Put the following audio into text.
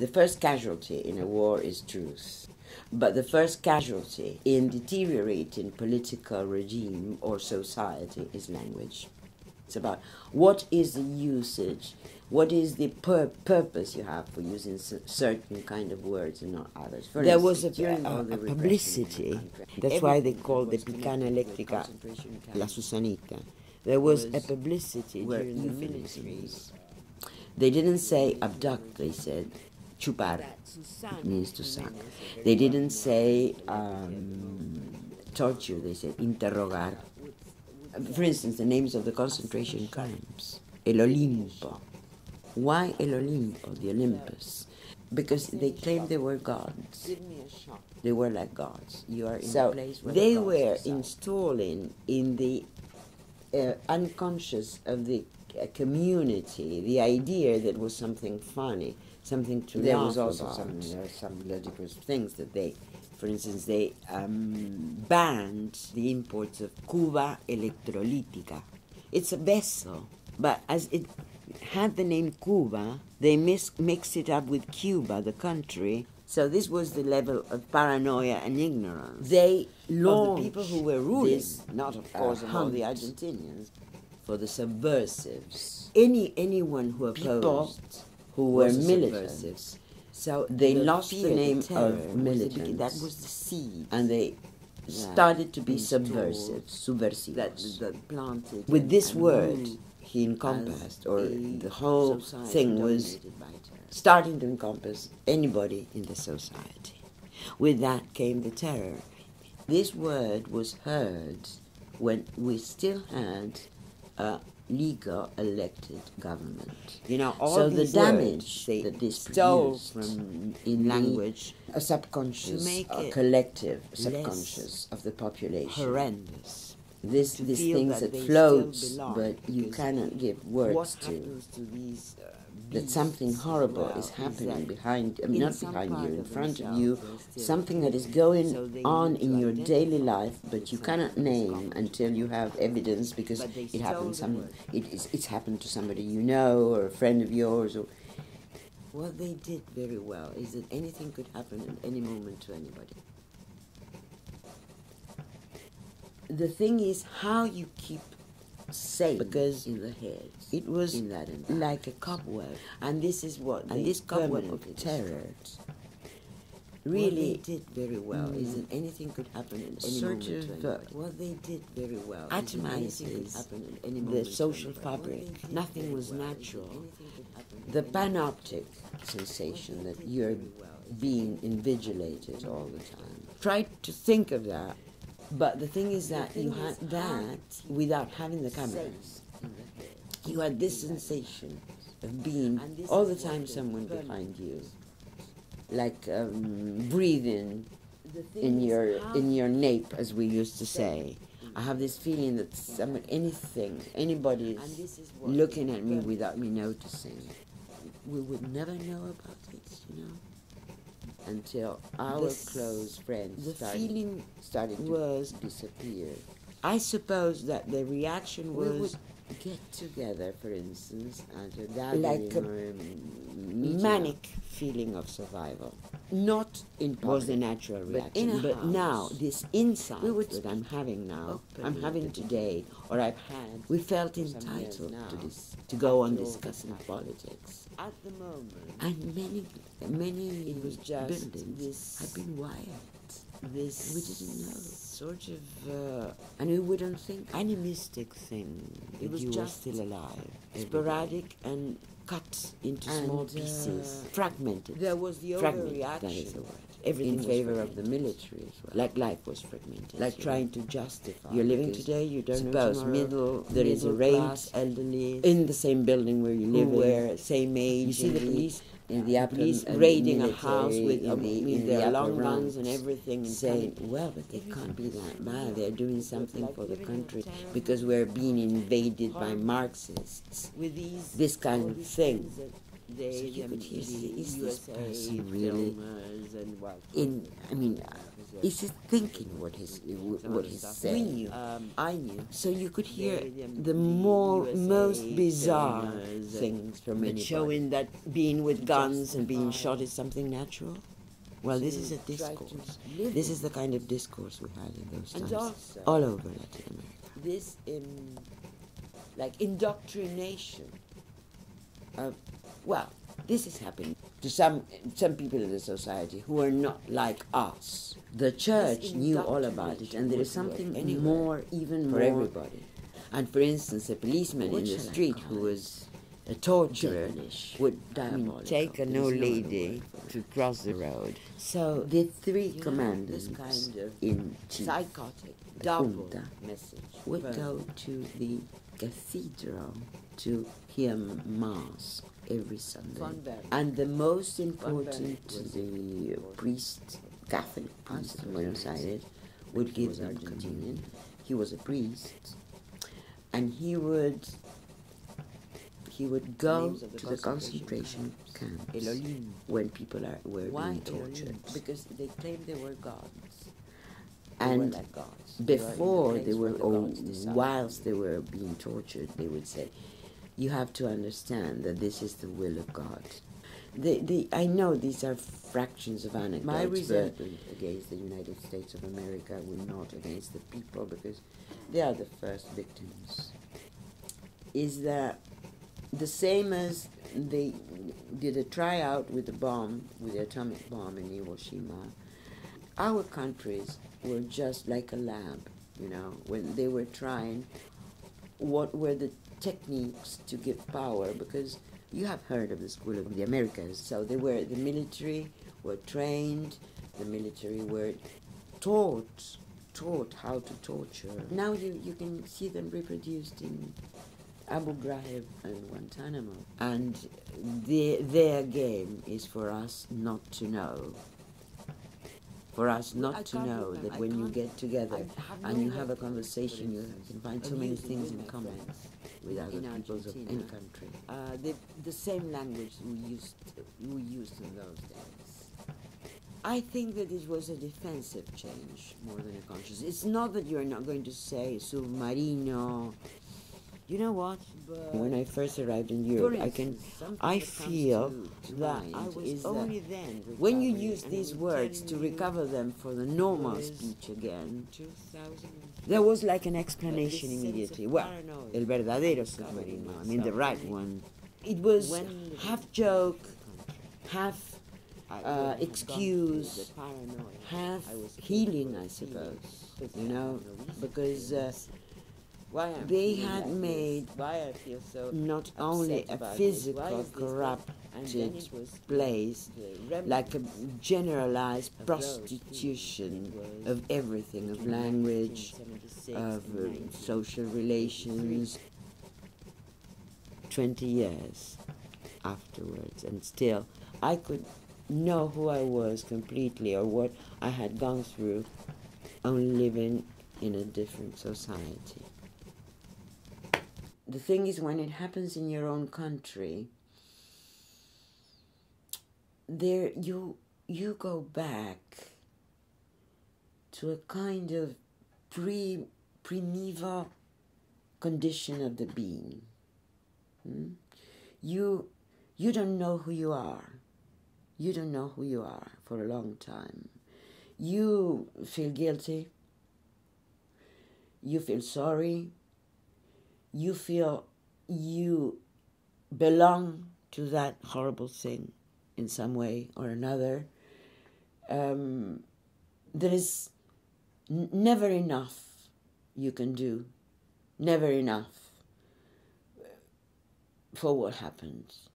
The first casualty in a war is truth. But the first casualty in deteriorating political regime or society is language. It's about what is the usage, what is the purpose you have for using certain kind of words and not others. There was a publicity, that's why they called the Picana Electrica La Susanita. There was a publicity during the military. They didn't say abduct, they said chupar, it means to suck. They didn't say torture, they said interrogar. For instance, the names of the concentration camps. El Olimpo. Why El Olimpo, the Olympus? Because they claimed they were gods. They were like gods. You are in a place where they were installing in the unconscious of the community the idea that was something funny, something to there was also some ludicrous things that they, for instance, they banned the imports of Cuba electrolítica. It's a vessel, but as it had the name Cuba, they mixed it up with Cuba, the country. So this was the level of paranoia and ignorance. They launched the people who were ruling, this, not of course among the Argentinians, for the subversives. Anyone who opposed, who were militants. So they lost the name of militant. That was the seed. And they started to be subversive. That planted. With this word, he encompassed, or the whole thing was starting to encompass anybody in the society. With that came the terror. This word was heard when we still had a legal elected government. You know, all so the damage that this stole from in language, a subconscious, a collective subconscious of the population. Horrendous. These things that floats, but you cannot give words to. That something horrible is happening behind, not behind you, in front of you, something that is going on in your daily life, but you cannot name until you have evidence, because it happens. It's happened to somebody you know, or a friend of yours. Or what they did very well is that anything could happen at any moment to anybody. The thing is how you keep safe, because in the head it was in that like a cobweb, and this is what this cobweb of terror really did very well is that anything could happen at any moment to anybody. What they did very well atomizes the social fabric. Nothing was natural. The panoptic sensation that you're being invigilated all the time. Try to think of that. But the thing is that you had that without having the cameras. You had this sensation of being all the time someone behind you, like breathing in your nape, as we used to say. I have this feeling that anybody is looking at me without me noticing. We would never know about this, you know, until our close friends started to disappear. I suppose that the reaction was... We would get together, for instance, at a gathering, like a manic feeling of survival. Not in public, was the natural reaction. But now, this insight that I'm having now, I'm having today, or I've had, we felt entitled to this, to go on discussing politics. At the moment, and many it was just buildings had been wired. This we didn't know, sort of, and we wouldn't think animistic thing. It was just still alive, sporadic and cut into small pieces, fragmented. There was the overreaction. That is the word. Everything in favor of the military as well. Like life was fragmented. Like trying to justify. You're living today, you don't know tomorrow. There is a raid, elderly, in the same building where you live, where same age. You see the police in the police raiding a house with their long guns and everything, and saying, well, but they can't be that bad. They're doing something for the country because we're being invaded by Marxists. With this kind of thing. So you could hear, is this person really is he thinking what he's saying? I knew. So you could hear the most bizarre things from it, showing that being with guns and being shot is something natural. Well, this is a discourse. This is the kind of discourse we had in those times, all over Latin America. This, like indoctrination. Well, this is happening to some people in the society who are not like us. The church knew all about it, and there is something more, even more, for everybody. And for instance, a policeman in the street who was a torturer would take an old lady to cross the road. So the three commandants in chief, psychotic, double message, would go to the cathedral to hear mass every Sunday. And the most important, the priest, Catholic priest in Buenos Aires, would give them communion. He was a priest, and he would go to the concentration camps when people were being tortured. Because they claimed they were gods. And before they were, or whilst they were being tortured, they would say, you have to understand that this is the will of God. I know these are fractions of anecdotes. My resentment against the United States of America were not against the people, because they are the first victims. Is that the same as they did a tryout with the bomb, with the atomic bomb in Hiroshima? Our countries were just like a lab, when they were trying what were the techniques to give power, because you have heard of the School of the Americas. So the military were trained, the military were taught how to torture. Now you can see them reproduced in Abu Ghraib and Guantanamo. And their game is for us not to know. For us not to know that when you get together and you have a conversation, you can find so many things in common with other peoples of any country. The same language we used in those days. I think that it was a defensive change more than a conscious. It's not that you're not going to say submarino. You know what? When I first arrived in Europe, I feel that when you use these words to recover them for the normal speech again, there was like an explanation immediately. Well, el verdadero submarino, I mean the right one. It was half joke, half excuse, half healing, I suppose, because they had made not only a physical corrupted place, like a generalized prostitution of everything, of language, of social relations. 20 years afterwards, and still I could know who I was completely, or what I had gone through, only living in a different society. The thing is, when it happens in your own country, there you go back to a kind of primeval condition of the being. You don't know who you are. You don't know who you are for a long time. You feel guilty. You feel sorry. You feel you belong to that horrible thing in some way or another. There is never enough you can do, never enough for what happens.